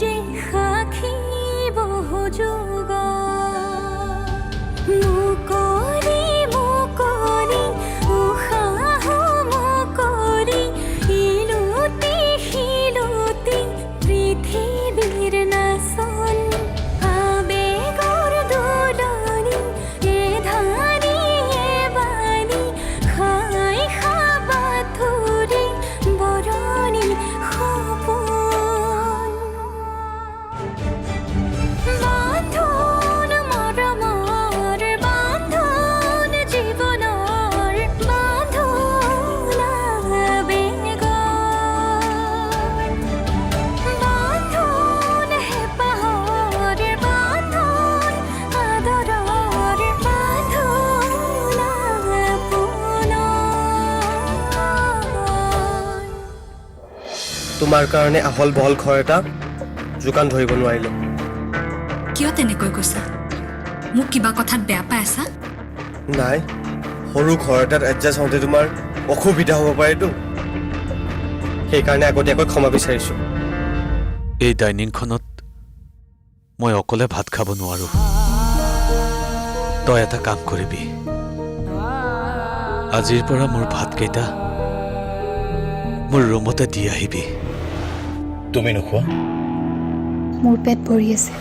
যে সাক্ষী বহু যুগ মুকলি মুকলি উশাহ মুকলি ইলুতি শিলুতি পৃথিৱীৰ নাচন আবেগৰ দোলনি এ ধানি এ বাণী খাই খাবাথুৰি বৰণি সপোন বান্ধোন মৰমৰ বান্ধোন জীৱনৰ বান্ধোন আবেগৰ বান্ধোন হেঁপাহৰ বান্ধোন আদৰৰ বান্ধোন আপোনৰ তোমাৰ কাৰণে আহল বহল ঘৰ এটা যোগান ধৰিব নোৱাৰিলো। কিয় তেনেকৈ কৈছা? মোক কিবা কথাত বেয়া পাই আছা? নাই, সৰু ঘৰ এটাত এডজাষ্ট হওঁতে তোমাৰ অসুবিধা হ'ব পাৰেতো, সেইকাৰণে আগতীয়াকৈ ক্ষমা বিচাৰিছো। এই ডাইনিংখনত মই অকলে ভাত খাব নোৱাৰো। তই এটা কাম কৰিবি, আজিৰ পৰা মোৰ ভাতকেইটা মোৰ ৰুমতে দি আহিবি। তুমি নোখোৱা? মোৰ পেট ভৰি আছে।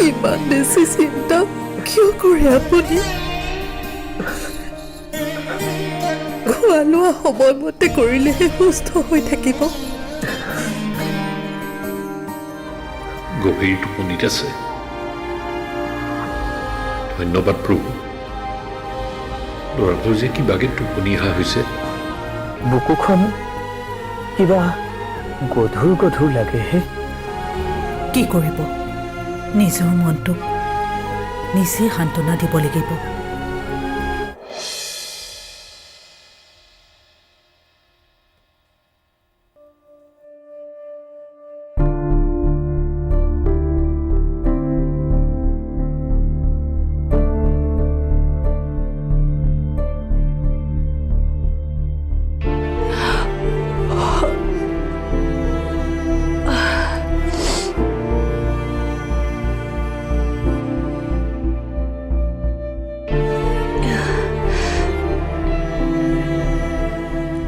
ইমান বেছি চিন্তা কিয় কৰে আপুনি? খোৱা লোৱা সময়মতে কৰিলেহে সুস্থ হৈ থাকিব। গভীৰ টোপনিত আছে। ধন্যবাদ প্ৰভু। ল'ৰাটোৰ যে কিবাকে টোপনি অহা হৈছে। বুকুখন কিবা গধুৰ গধুৰ লাগেহে। কি কৰিব? নিজৰ মনটোক নিজে সান্তনা দিব লাগিব।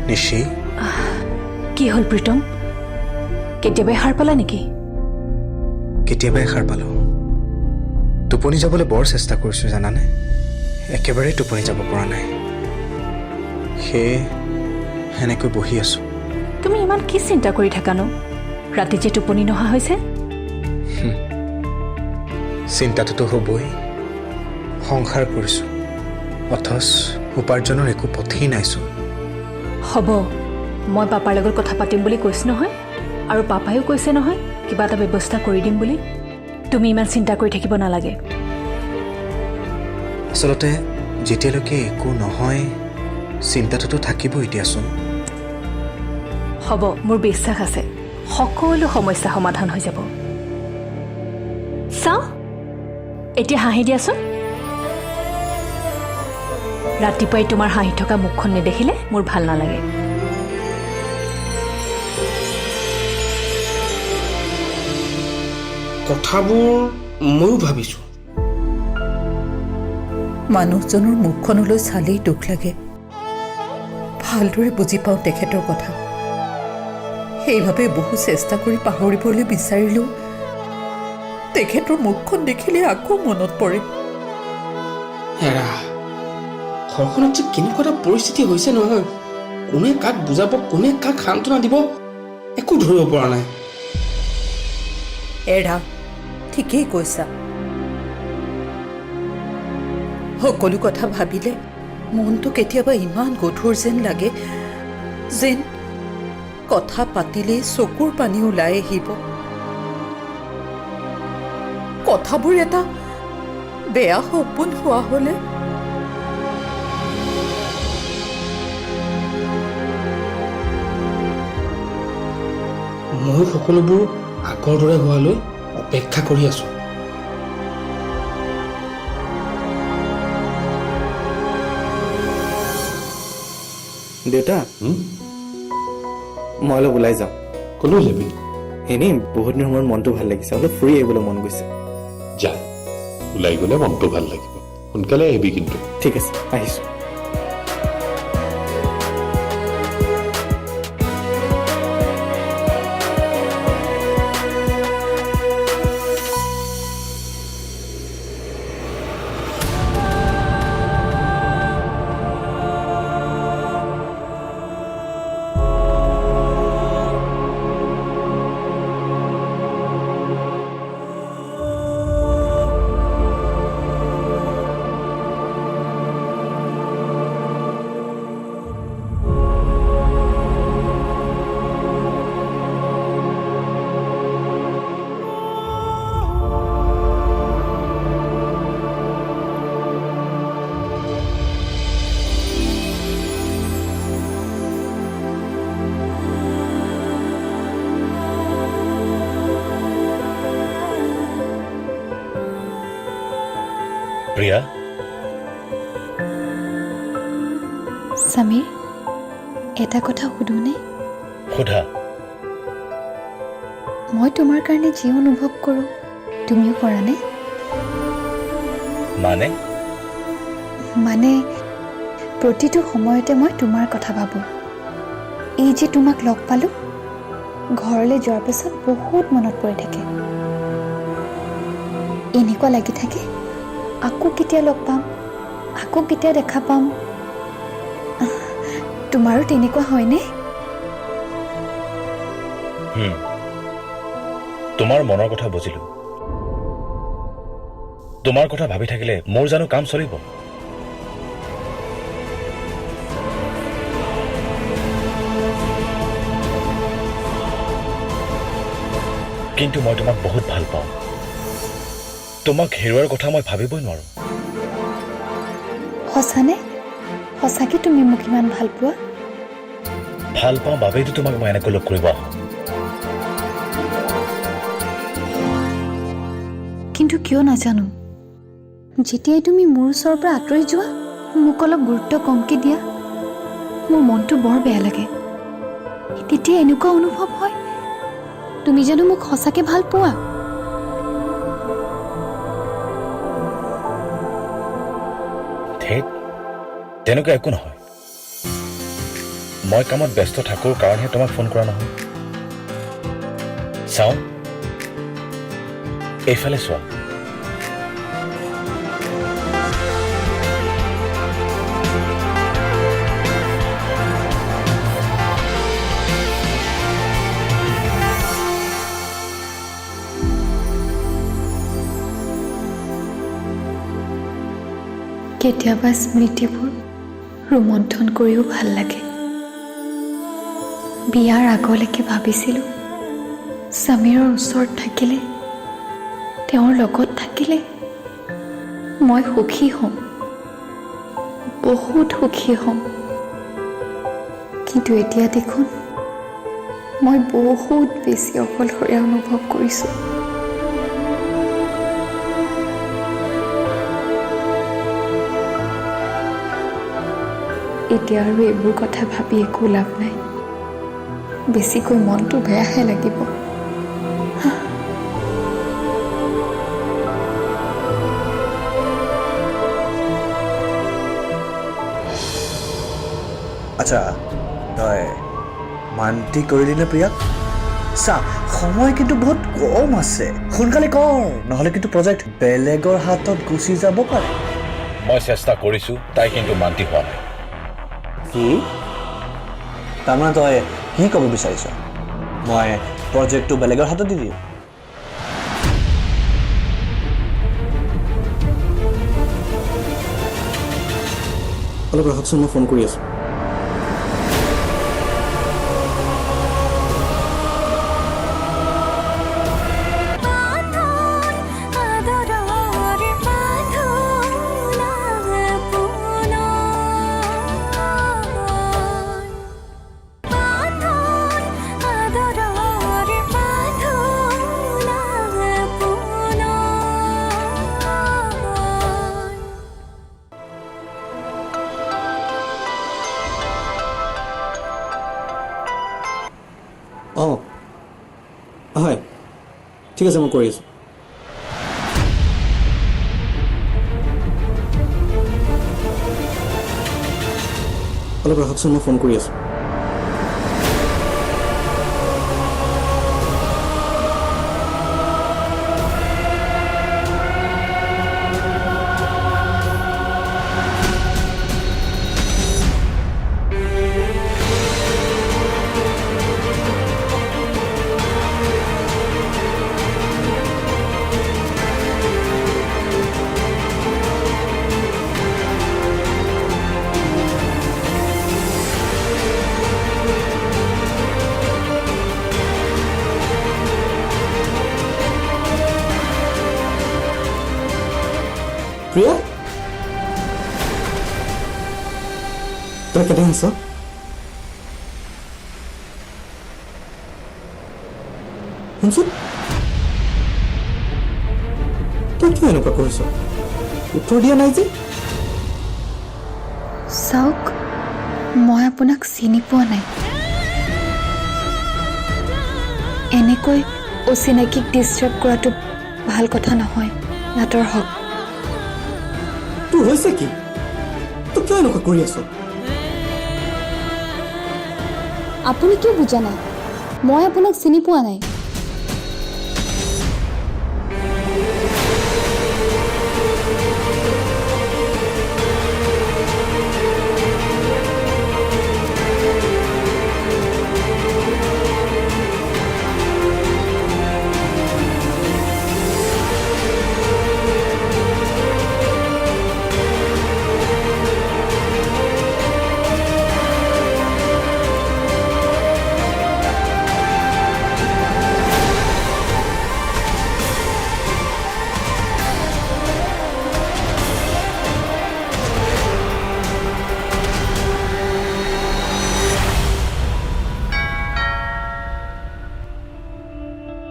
নিশি, কি হ'ল প্ৰীতম? কেতিয়াবাই সাৰ পালা নেকি? কেতিয়াবাই সাৰ পালোঁ। টোপনি যাবলৈ বৰ চেষ্টা কৰিছোঁ জানানে, একেবাৰে টোপনি যাব পৰা নাই। সেয়ে সেনেকৈ বহি আছোঁ। তুমি ইমান কি চিন্তা কৰি থাকানো? ৰাতি যে টোপনি নহা হৈছে। চিন্তাটোতো হ'বই। সংসাৰ কৰিছোঁ, অথচ উপাৰ্জনৰ একো পথেই নাইচোন। হ'ব, মই পাপাৰ লগত কথা পাতিম বুলি কৈছোঁ নহয়, আৰু পাপায়ো কৈছে নহয় কিবা এটা ব্যৱস্থা কৰি দিম বুলি। তুমি ইমান চিন্তা কৰি থাকিব নালাগে। আচলতে যেতিয়ালৈকে একো নহয় চিন্তাটোতো থাকিবই দিয়াচোন। হ'ব, মোৰ বিশ্বাস আছে সকলো সমস্যা সমাধান হৈ যাব। চাওঁ, এতিয়া হাঁহি দিয়াচোন। ৰাতিপুৱাই তোমাৰ হাঁহি থকা মুখখন নেদেখিলে মোৰ ভাল নালাগে। কথাবোৰ ময়ো ভাবিছোঁ। মানুহজনৰ মুখখনলৈ চালেই দুখ লাগে। ভালদৰে বুজি পাওঁ তেখেতৰ কথা। সেইবাবে বহু চেষ্টা কৰি পাহৰিবলৈ বিচাৰিলেও তেখেতৰ মুখখন দেখিলে আকৌ মনত পৰে। হেৰা, ঘৰখনত যে কেনেকুৱা এটা পৰিস্থিতি হৈছে নহয়, কোনে কাক বুজাব, কোনে কাক সান্তনা দিব, একো ধৰিব পৰা নাই। এৰা, ঠিকেই কৈছা। সকলো কথা ভাবিলে মনটো কেতিয়াবা ইমান গধুৰ যেন লাগে, যেন কথা পাতিলেই চকুৰ পানী ওলাই আহিব। কথাবোৰ এটা বেয়া সপোন হোৱা হ'লে ময়ো সকলোবোৰ আগৰ দৰে হোৱালৈ অপেক্ষা কৰি আছোঁ। দেউতা, মই অলপ ওলাই যাওঁ ক'লৈ যাবি এনেই বহুত দিনৰ মূৰত মনটো ভাল লাগিছে অলপ ফুৰি আহিবলৈ মন গৈছে যা ওলাই গ'লে মনটো ভাল লাগিব সোনকালে আহিবি কিন্তু ঠিক আছে আহিছোঁ প্ৰিয়া সমীৰ এটা কথা সুধোনে সোধা মই তোমাৰ কাৰণে যি অনুভৱ কৰোঁ তুমিও কৰানে মানে প্ৰতিটো সময়তে মই তোমাৰ কথা ভাবোঁ এই যে তোমাক লগ পালোঁ ঘৰলৈ যোৱাৰ পিছত বহুত মনত পৰি থাকে এনেকুৱা লাগি থাকে আকৌ কেতিয়া লগ পাম আকৌ কেতিয়া দেখা পাম তোমাৰো তেনেকুৱা হয়নে তোমাৰ মনৰ কথা বুজিলো তোমাৰ কথা ভাবি থাকিলে মোৰ জানো কাম চলিব কিন্তু মই তোমাক বহুত ভাল পাওঁ তোমাক হেৰুৱাৰ কথা মই ভাবিবই নোৱাৰো সঁচানে সঁচাকে তুমি মোক ইমান ভাল পোৱা ভাল পাওঁ বাবেইতো তোমাক মই এনেকৈ লগ কৰিব আহোঁ কিন্তু কিয় নাজানো যেতিয়াই তুমি মোৰ ওচৰৰ পৰা আঁতৰি যোৱা মোক অলপ গুৰুত্ব কমকৈ দিয়া মোৰ মনটো বৰ বেয়া লাগে তেতিয়া এনেকুৱা অনুভৱ হয় তুমি জানো মোক সঁচাকৈ ভাল পোৱা ঠিক তেনেকুৱা একো নহয় মই কামত ব্যস্ত থাকোঁ কাৰণেহে তোমাক ফোন কৰা নহয় চাওঁ এইফালে চোৱা কেতিয়াবা স্মৃতিবোৰ ৰোমন্থন কৰিও ভাল লাগে বিয়াৰ আগলৈকে ভাবিছিলোঁ সমীৰৰ ওচৰত থাকিলে তেওঁৰ লগত থাকিলে মই সুখী হ'ম বহুত সুখী হ'ম কিন্তু এতিয়া দেখোন মই বহুত বেছি অকলশৰীয়া অনুভৱ কৰিছোঁ এতিয়া আৰু এইবোৰ কথা ভাবি একো লাভ নাই বেছিকৈ মনটো বেয়াহে লাগিব আচ্ছা তই মান্তি কৰিলি নে প্ৰিয়া চা সময় কিন্তু বহুত কম আছে সোনকালে কৰ নহ'লে কিন্তু প্ৰজেক্ট বেলেগৰ হাতত গুচি যাব পাৰে মই চেষ্টা কৰিছোঁ তাই কিন্তু মান্তি হোৱা নাই কি তাৰমানে তই কি ক'ব বিচাৰিছ মই প্ৰজেক্টটো বেলেগৰ হাতত দি দিম অলপ ৰখকচোন মই ফোন কৰি আছোঁ অঁ হয় ঠিক আছে মই কৰি আছোঁ অলপ ৰাখকচোন মই ফোন কৰি আছোঁ প্ৰিয়া তই কেনে আছ শুনচোন তই কিয় এনেকুৱা কৰিছ উত্তৰ দিয়া নাই যে চাওক মই আপোনাক চিনি পোৱা নাই এনেকৈ অচিনাকিক ডিষ্টাৰ্ব কৰাটো ভাল কথা নহয় নাটৰ হওক তোৰ হৈছে কি তই কিয় এনেকুৱা কৰি আছ আপুনি কিয় বুজা নাই মই আপোনাক চিনি পোৱা নাই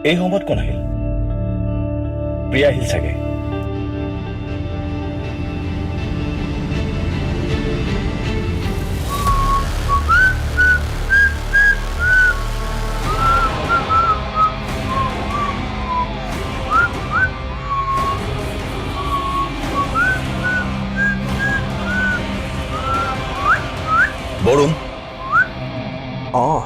এই সময়ত কোন আহিল প্ৰিয়া আহিল চাগে বৰুণ অঁ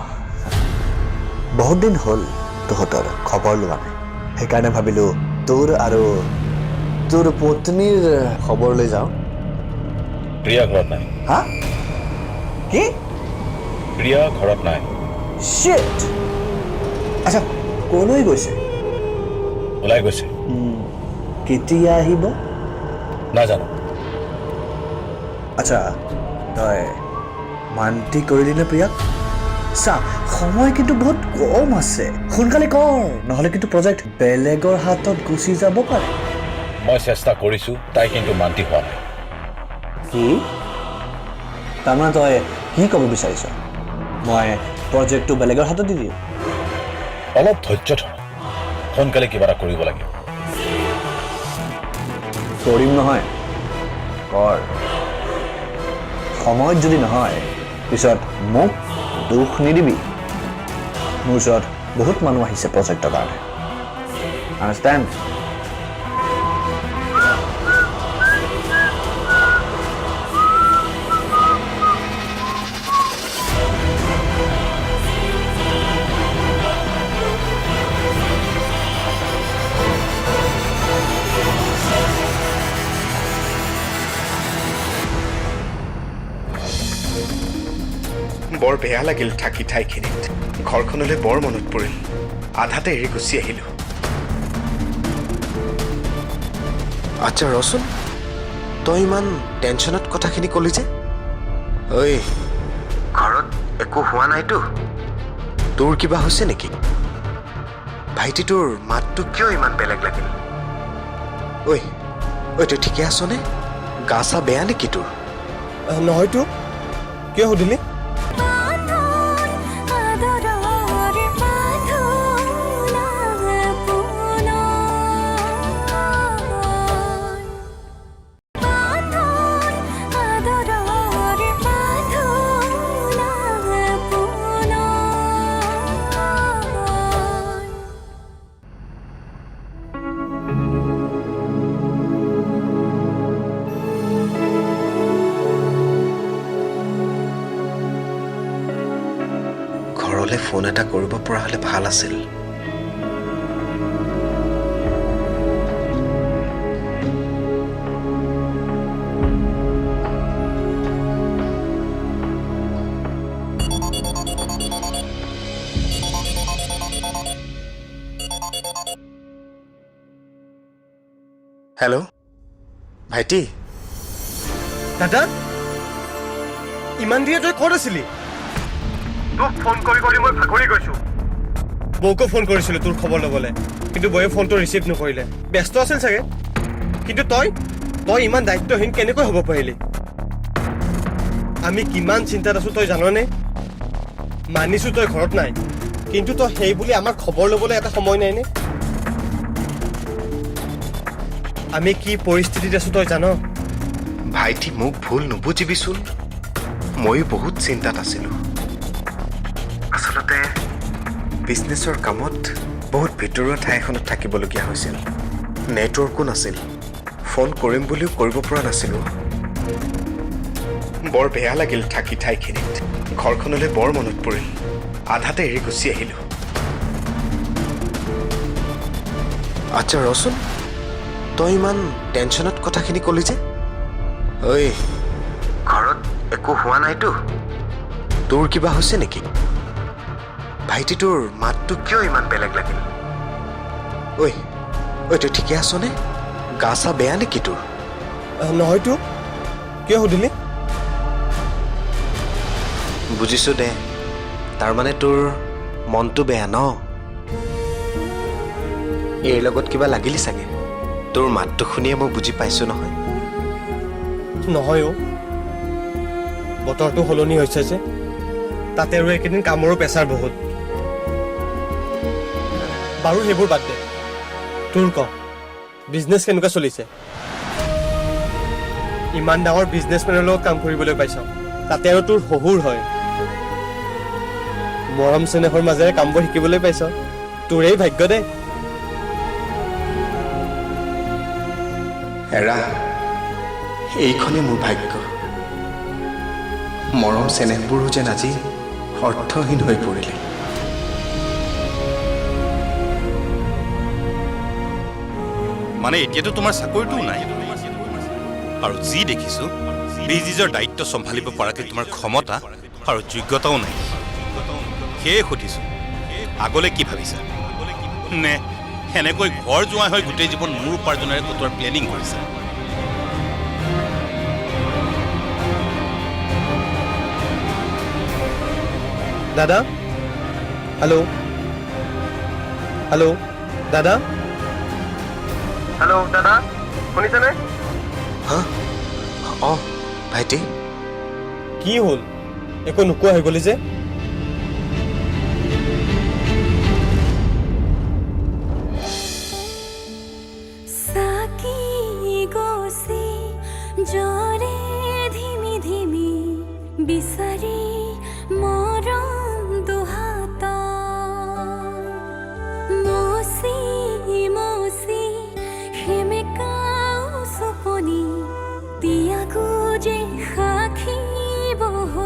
বহুত দিন হ'ল তহঁতৰ খবৰ লোৱা নাই সেইকাৰণে ভাবিলোঁ তোৰ আৰু তোৰ পত্নীৰ খবৰ লৈ যাওঁ প্ৰিয়া ঘৰত নাই হা কি প্ৰিয়া ঘৰত নাই শ্বিট আচ্ছা ক'লৈ গৈছে ওলাই গৈছে কেতিয়া আহিব নাজানো আচ্ছা তই মান্তি কৰিলি নে প্ৰিয়াক চা সময় কিন্তু বহুত কম আছে সোনকালে কৰ নহ'লে কিন্তু প্ৰজেক্ট বেলেগৰ হাতত গুচি যাব পাৰে মই চেষ্টা কৰিছো তাই কিন্তু মান্তি হোৱা নাই কি তাৰমানে তই কি ক'ব বিচাৰিছ মই প্ৰজেক্টটো বেলেগৰ হাতত দি দিম অলপ ধৈৰ্য ধৰ সোনকালে কিবা এটা কৰিব লাগিব কৰিম নহয় কৰ সময়ত যদি নহয় পিছত মোক দুখ নিদিবি মোৰ ওচৰত বহুত মানুহ আহিছে প্ৰজেক্টৰ কাৰণে আণ্ডাৰষ্টেণ্ড বৰ বেয়া লাগিল থাকি ঠাইখিনিত ঘৰখনলৈ বৰ মনত পৰিল আধাতে এৰি গুচি আহিলোঁ আচ্ছা ৰচোন তই ইমান টেনশ্যনত কথাখিনি ক'লি যে ঐ ঘৰত একো হোৱা নাইতো তোৰ কিবা হৈছে নেকি ভাইটিটোৰ মাতটো কিয় ইমান বেলেগ লাগিল ঐ ঐ তই ঠিকে আছনে গা চা বেয়া নেকি তোৰ নহয়তো কিয় সুধিলি ঘৰলৈ ফোন এটা কৰিব পৰা হ'লে ভাল আছিল। হেল্ল' ভাইটি, দাদা ইমান দিনে তই ক'ত আছিলি? তোক ফোন কৰি কৰি মই ভাগৰি গৈছো। বৌকো ফোন কৰিছিলো তোৰ খবৰ ল'বলৈ, কিন্তু বৌয়ে ফোনটো ৰিচিভ নকৰিলে। ব্যস্ত আছিল চাগে। কিন্তু তই ইমান দায়িত্বহীন কেনেকৈ হ'ব পাৰিলি? আমি কিমান চিন্তাত আছো তই জাননে? মানিছো তই ঘৰত নাই, কিন্তু তই সেই বুলি আমাৰ খবৰ ল'বলৈ এটা সময় নাইনে? আমি কি পৰিস্থিতিত আছো তই জান? ভাইটি মোক ভুল নুবুজিবিচোন, ময়ো বহুত চিন্তাত আছিলোঁ। আচলতে বিজনেছৰ কামত বহুত ভিতৰুৱা ঠাই এখনত থাকিবলগীয়া হৈছিল। নেটৱৰ্কো নাছিল, ফোন কৰিম বুলিও কৰিব পৰা নাছিলোঁ। বৰ বেয়া লাগিল থাকি ঠাইখিনিত। ঘৰখনলৈ বৰ মনত পৰিল, আধাতে এৰি গুচি আহিলোঁ। আচ্ছা ৰচোন, তই ইমান টেনশ্যনত কথাখিনি ক'লি যে? ঐ, ঘৰত একো হোৱা নাইতো? তোৰ কিবা হৈছে নেকি? ভাইটি তোৰ মাতটো কিয় ইমান বেলেগ লাগিল? ঐ তই ঠিকে আছনে? গা চা বেয়া নেকি তোৰ? নহয়তো, কিয় সুধিলি? বুজিছোঁ দে, তাৰমানে তোৰ মনটো বেয়া ন? এইৰ লগত কিবা লাগিলি চাগে। তোৰ মাতটো শুনিয়ে মই বুজি পাইছোঁ নহয়। নহয় অ', বতৰটো সলনি হৈছে যে, তাতে আৰু এইকেইদিন কামৰো প্ৰেছাৰ বহুত। বাৰু সেইবোৰ বাদ দে, তোৰ ক বিজনেছ কেনেকুৱা চলিছে? ইমান ডাঙৰ বিজনেছমেনৰ লগত কাম কৰিবলৈ পাইছ, তাতে আৰু তোৰ শহুৰ হয়। মৰম চেনেহৰ মাজেৰে কামবোৰ শিকিবলৈ পাইছ, তোৰেই ভাগ্য দে। এৰা, এইখনেই মোৰ ভাগ্য। মৰম চেনেহবোৰো যেন আজি অৰ্থহীন হৈ পৰিলে। মানে এতিয়াতো তোমাৰ চাকৰিটোও নাই, আৰু যি দেখিছো বিজনেছৰ দায়িত্ব চম্ভালিব পৰাকৈ তোমাৰ ক্ষমতা আৰু যোগ্যতাও নাই। সেয়ে সুধিছো, আগলৈ কি ভাবিছা? নে সেনেকৈ ঘৰ জোৱাই হৈ গোটেই জীৱন মোৰ উপাৰ্জনেৰে কটোৱাৰ প্লেনিং কৰিছা? দাদা, হেল্ল' হেল্ল' দাদা, হেল্ল' দাদা, শুনিছেনে? হা? অঁ ভাইটি, কি হ'ল? একো নোকোৱা হৈ গ'লি যে? জৰে ধিমি ধিমি বিচাৰি মৰম দুহাত মচি মচি সেমেকাও চপনি তিয়াগো যে সাক্ষী বহু